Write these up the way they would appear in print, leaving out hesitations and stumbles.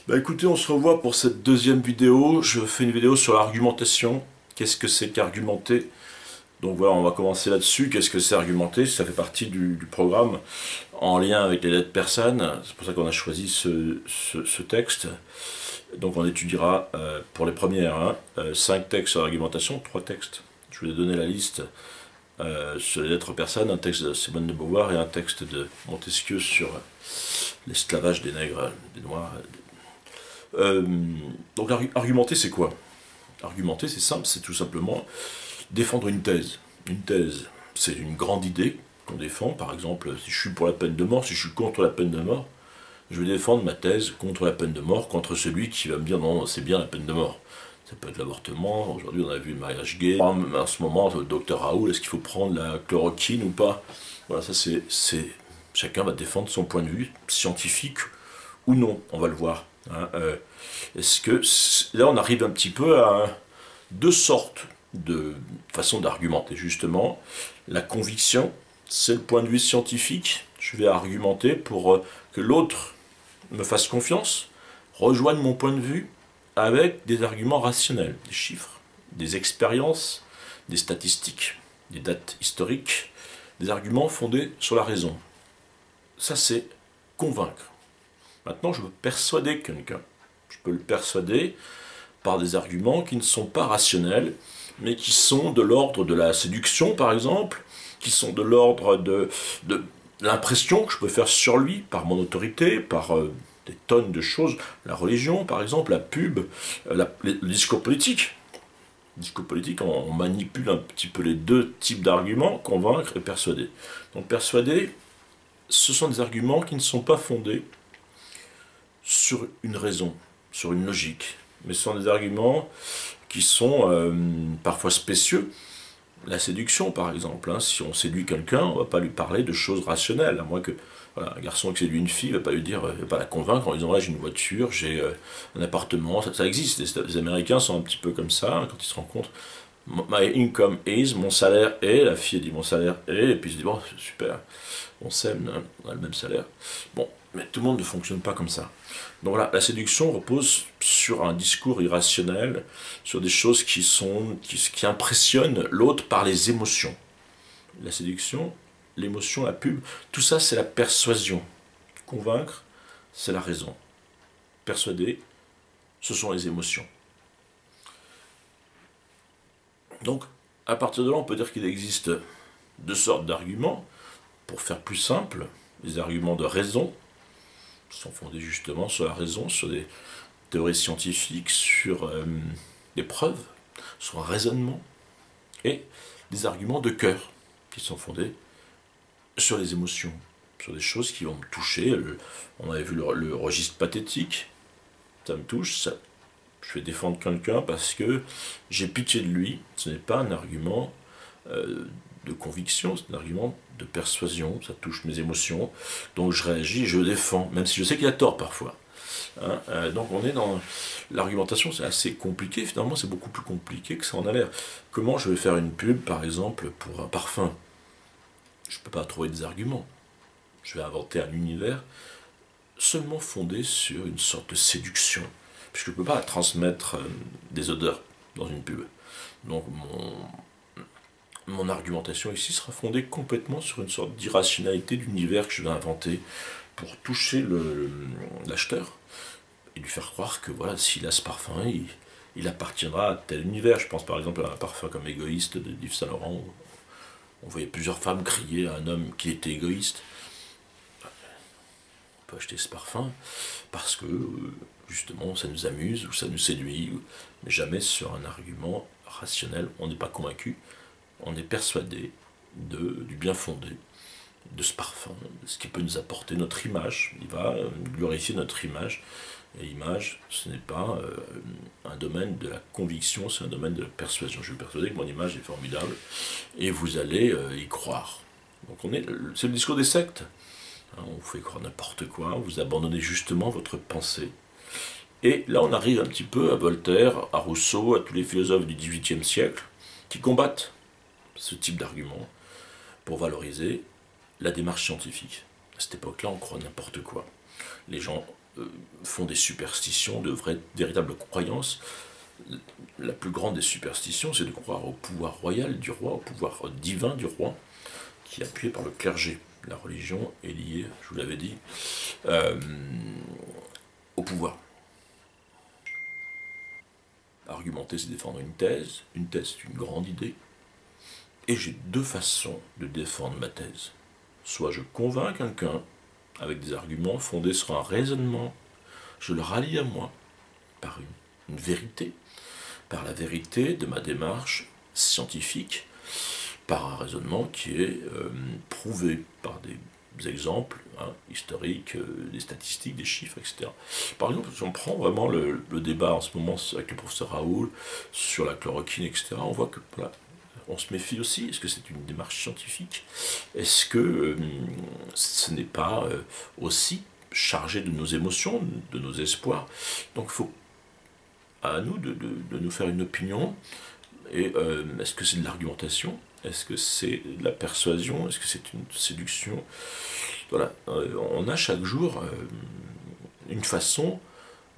Bah écoutez, on se revoit pour cette deuxième vidéo. Je fais une vidéo sur l'argumentation. Qu'est-ce que c'est qu'argumenter? Donc voilà, on va commencer là-dessus. Qu'est-ce que c'est argumenter? Ça fait partie du programme en lien avec les lettres persanes. C'est pour ça qu'on a choisi ce texte. Donc on étudiera pour les premières 5 textes sur l'argumentation, 3 textes. Je vous ai donné la liste sur les lettres persanes, un texte de Simone de Beauvoir et un texte de Montesquieu sur l'esclavage des nègres, des noirs. Donc argumenter, c'est quoi? Argumenter, c'est simple, c'est tout simplement défendre une thèse. Une thèse, c'est une grande idée qu'on défend. Par exemple, si je suis pour la peine de mort, si je suis contre la peine de mort, je vais défendre ma thèse contre la peine de mort, contre celui qui va me dire non, c'est bien la peine de mort. Ça peut être l'avortement, aujourd'hui on a vu le mariage gay, en ce moment, le docteur Raoult, est-ce qu'il faut prendre la chloroquine ou pas? Voilà, ça c'est... Chacun va défendre son point de vue, scientifique ou non, on va le voir. Hein, est-ce que là on arrive un petit peu à deux sortes de façons d'argumenter justement. La conviction, c'est le point de vue scientifique. Je vais argumenter pour que l'autre me fasse confiance, rejoigne mon point de vue avec des arguments rationnels, des chiffres, des expériences, des statistiques, des dates historiques, des arguments fondés sur la raison. Ça c'est convaincre. Maintenant, je veux persuader quelqu'un. Je peux le persuader par des arguments qui ne sont pas rationnels, mais qui sont de l'ordre de la séduction, par exemple, qui sont de l'ordre de l'impression que je peux faire sur lui, par mon autorité, par des tonnes de choses. La religion, par exemple, la pub, le discours politique. Le discours politique, on manipule un petit peu les deux types d'arguments, convaincre et persuader. Donc persuader, ce sont des arguments qui ne sont pas fondés sur une raison, sur une logique. Mais ce sont des arguments qui sont parfois spécieux. La séduction, par exemple. Hein, si on séduit quelqu'un, on ne va pas lui parler de choses rationnelles. À moins que voilà, un garçon qui séduit une fille ne va pas lui dire, va pas la convaincre en lui disant ouais, j'ai une voiture, j'ai un appartement. Ça existe. Les Américains sont un petit peu comme ça hein, quand ils se rencontrent. My income is, mon salaire est, la fille dit mon salaire est, et puis il se dit bon, super, on s'aime, hein, on a le même salaire. Bon, mais tout le monde ne fonctionne pas comme ça. Donc voilà, la séduction repose sur un discours irrationnel, sur des choses qui impressionnent l'autre par les émotions. La séduction, l'émotion, la pub, tout ça c'est la persuasion. Convaincre, c'est la raison. Persuader, ce sont les émotions. Donc, à partir de là, on peut dire qu'il existe deux sortes d'arguments. Pour faire plus simple, les arguments de raison sont fondés justement sur la raison, sur des théories scientifiques, sur des preuves, sur un raisonnement, et des arguments de cœur qui sont fondés sur les émotions, sur des choses qui vont me toucher. On avait vu le registre pathétique, ça me touche, ça. Je vais défendre quelqu'un parce que j'ai pitié de lui. Ce n'est pas un argument de conviction, c'est un argument de persuasion. Ça touche mes émotions. Donc je réagis et je défends, même si je sais qu'il a tort parfois. Hein, donc on est dans l'argumentation, c'est assez compliqué. Finalement, c'est beaucoup plus compliqué que ça en a l'air. Comment je vais faire une pub, par exemple, pour un parfum? Je ne peux pas trouver des arguments. Je vais inventer un univers seulement fondé sur une sorte de séduction. Puisque je ne peux pas transmettre des odeurs dans une pub. Donc mon argumentation ici sera fondée complètement sur une sorte d'irrationalité d'univers que je vais inventer pour toucher l'acheteur et lui faire croire que voilà, s'il a ce parfum, il appartiendra à tel univers. Je pense par exemple à un parfum comme Égoïste de Yves Saint Laurent. On voyait plusieurs femmes crier à un homme qui était égoïste. On peut acheter ce parfum parce que justement ça nous amuse ou ça nous séduit, mais jamais sur un argument rationnel. On n'est pas convaincu, on est persuadé du bien fondé de ce parfum, de ce qui peut nous apporter notre image. Il va glorifier notre image, et l'image ce n'est pas un domaine de la conviction, c'est un domaine de la persuasion. Je vais persuader que mon image est formidable et vous allez y croire. Donc c'est le discours des sectes. On vous fait croire n'importe quoi, vous abandonnez justement votre pensée. Et là on arrive un petit peu à Voltaire, à Rousseau, à tous les philosophes du XVIIIe siècle qui combattent ce type d'argument pour valoriser la démarche scientifique. À cette époque-là, on croit n'importe quoi. Les gens font des superstitions, de véritables croyances. La plus grande des superstitions, c'est de croire au pouvoir royal du roi, au pouvoir divin du roi, qui est appuyé par le clergé. La religion est liée, je vous l'avais dit, au pouvoir. Argumenter, c'est défendre une thèse. Une thèse, c'est une grande idée. Et j'ai deux façons de défendre ma thèse. Soit je convainc quelqu'un avec des arguments fondés sur un raisonnement, je le rallie à moi par une vérité, par la vérité de ma démarche scientifique, par un raisonnement qui est prouvé par des exemples historiques, des statistiques, des chiffres, etc. Par exemple, si on prend vraiment le débat en ce moment avec le professeur Raoul sur la chloroquine, etc., on voit que voilà, on se méfie aussi. Est-ce que c'est une démarche scientifique? Est-ce que ce n'est pas aussi chargé de nos émotions, de nos espoirs? Donc il faut à nous de nous faire une opinion. Et est-ce que c'est de l'argumentation? Est-ce que c'est de la persuasion? Est-ce que c'est une séduction? Voilà, on a chaque jour une façon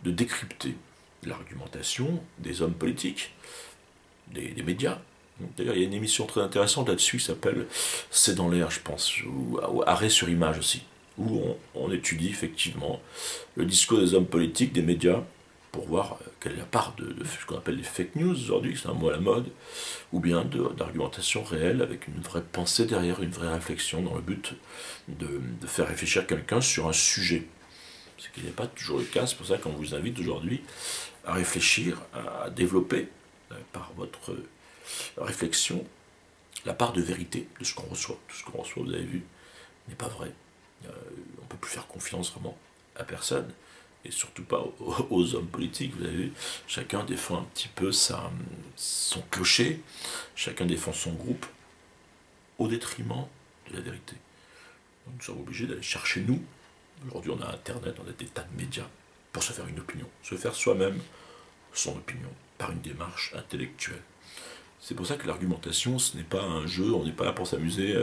de décrypter l'argumentation des hommes politiques, des médias. D'ailleurs, il y a une émission très intéressante là-dessus qui s'appelle C'est dans l'air, je pense, ou Arrêt sur image aussi, où on étudie effectivement le discours des hommes politiques, des médias, pour voir quelle est la part de ce qu'on appelle les fake news aujourd'hui, c'est un mot à la mode, ou bien d'argumentation réelle avec une vraie pensée derrière, une vraie réflexion dans le but de faire réfléchir quelqu'un sur un sujet. Ce qui n'est pas toujours le cas, c'est pour ça qu'on vous invite aujourd'hui à réfléchir, à développer par votre réflexion la part de vérité de ce qu'on reçoit. Tout ce qu'on reçoit, vous avez vu, n'est pas vrai. On ne peut plus faire confiance vraiment à personne. Et surtout pas aux hommes politiques, vous avez vu, chacun défend un petit peu son clocher, chacun défend son groupe, au détriment de la vérité. Donc nous sommes obligés d'aller chercher nous. Aujourd'hui on a Internet, on a des tas de médias, pour se faire une opinion, se faire soi-même son opinion, par une démarche intellectuelle. C'est pour ça que l'argumentation, ce n'est pas un jeu, on n'est pas là pour s'amuser,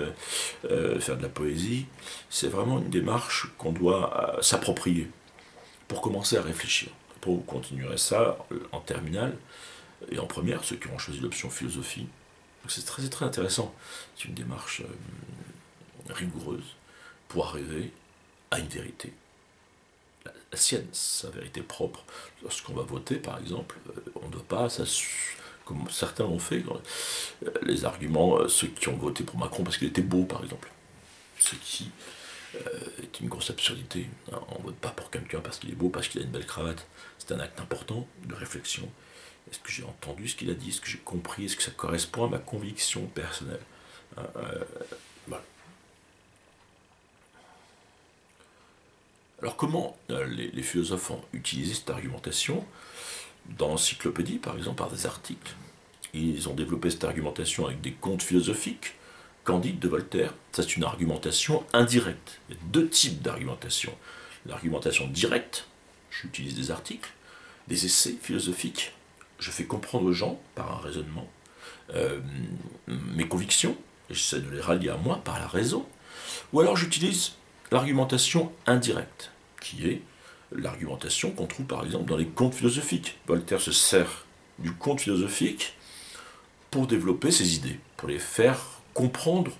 faire de la poésie, c'est vraiment une démarche qu'on doit s'approprier, pour commencer à réfléchir. Après, vous continuerez ça en terminale et en première, ceux qui ont choisi l'option philosophie. Donc c'est très, très intéressant. C'est une démarche rigoureuse pour arriver à une vérité. La sienne, sa vérité propre. Lorsqu'on va voter, par exemple, on ne doit pas, comme certains l'ont fait, les arguments, ceux qui ont voté pour Macron parce qu'il était beau, par exemple. Ce qui est une grosse absurdité. On ne vote pas pour quelqu'un parce qu'il est beau, parce qu'il a une belle cravate. C'est un acte important de réflexion. Est-ce que j'ai entendu ce qu'il a dit? Est-ce que j'ai compris? Est-ce que ça correspond à ma conviction personnelle? Voilà. Alors comment les philosophes ont utilisé cette argumentation? Dans l'encyclopédie, par exemple, par des articles. Ils ont développé cette argumentation avec des contes philosophiques. Candide de Voltaire, ça c'est une argumentation indirecte. Il y a deux types d'argumentation. L'argumentation directe, j'utilise des articles, des essais philosophiques, je fais comprendre aux gens, par un raisonnement, mes convictions, et j'essaie de les rallier à moi par la raison, ou alors j'utilise l'argumentation indirecte, qui est l'argumentation qu'on trouve par exemple dans les contes philosophiques. Voltaire se sert du conte philosophique pour développer ses idées, pour les faire comprendre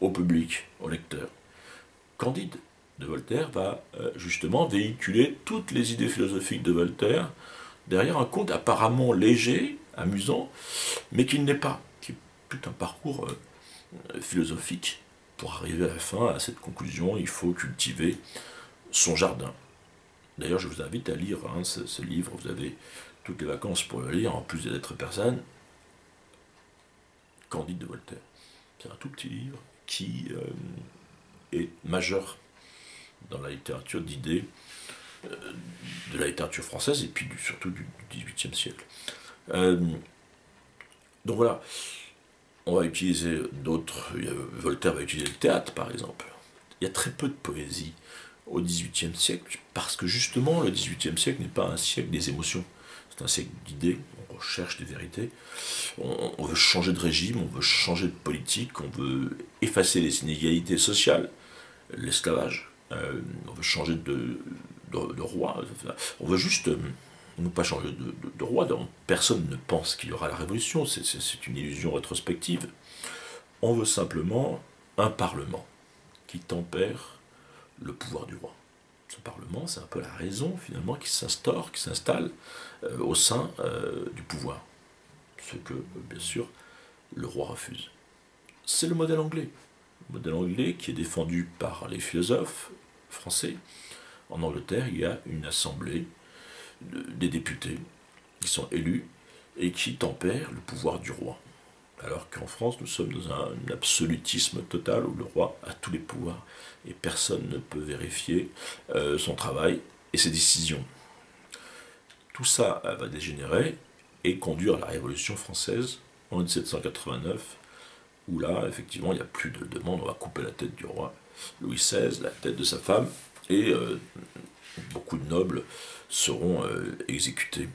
au public, au lecteur. Candide de Voltaire va justement véhiculer toutes les idées philosophiques de Voltaire derrière un conte apparemment léger, amusant, mais qui ne l'est pas, qui est tout un parcours philosophique pour arriver à la fin à cette conclusion. Il faut cultiver son jardin. D'ailleurs, je vous invite à lire ce livre, vous avez toutes les vacances pour le lire, en plus des lettres persanes, Candide de Voltaire. C'est un tout petit livre qui est majeur dans la littérature d'idées de la littérature française et puis surtout du XVIIIe siècle. Donc voilà, on va utiliser d'autres. Voltaire va utiliser le théâtre par exemple. Il y a très peu de poésie au XVIIIe siècle parce que justement le XVIIIe siècle n'est pas un siècle des émotions. C'est un siècle d'idées, on recherche des vérités, on veut changer de régime, on veut changer de politique, on veut effacer les inégalités sociales, l'esclavage, on veut changer de roi. On veut juste ne pas changer de roi. Donc personne ne pense qu'il y aura la révolution. C'est une illusion rétrospective. On veut simplement un parlement qui tempère le pouvoir du roi. Ce parlement, c'est un peu la raison finalement qui s'instaure, qui s'installe au sein du pouvoir. Ce que, bien sûr, le roi refuse. C'est le modèle anglais. Le modèle anglais qui est défendu par les philosophes français. En Angleterre, il y a une assemblée des députés qui sont élus et qui tempèrent le pouvoir du roi. Alors qu'en France, nous sommes dans un absolutisme total où le roi a tous les pouvoirs et personne ne peut vérifier son travail et ses décisions. Tout ça va dégénérer et conduire à la Révolution française en 1789, où là, effectivement, il n'y a plus de demande, on va couper la tête du roi Louis XVI, la tête de sa femme, et beaucoup de nobles seront exécutés.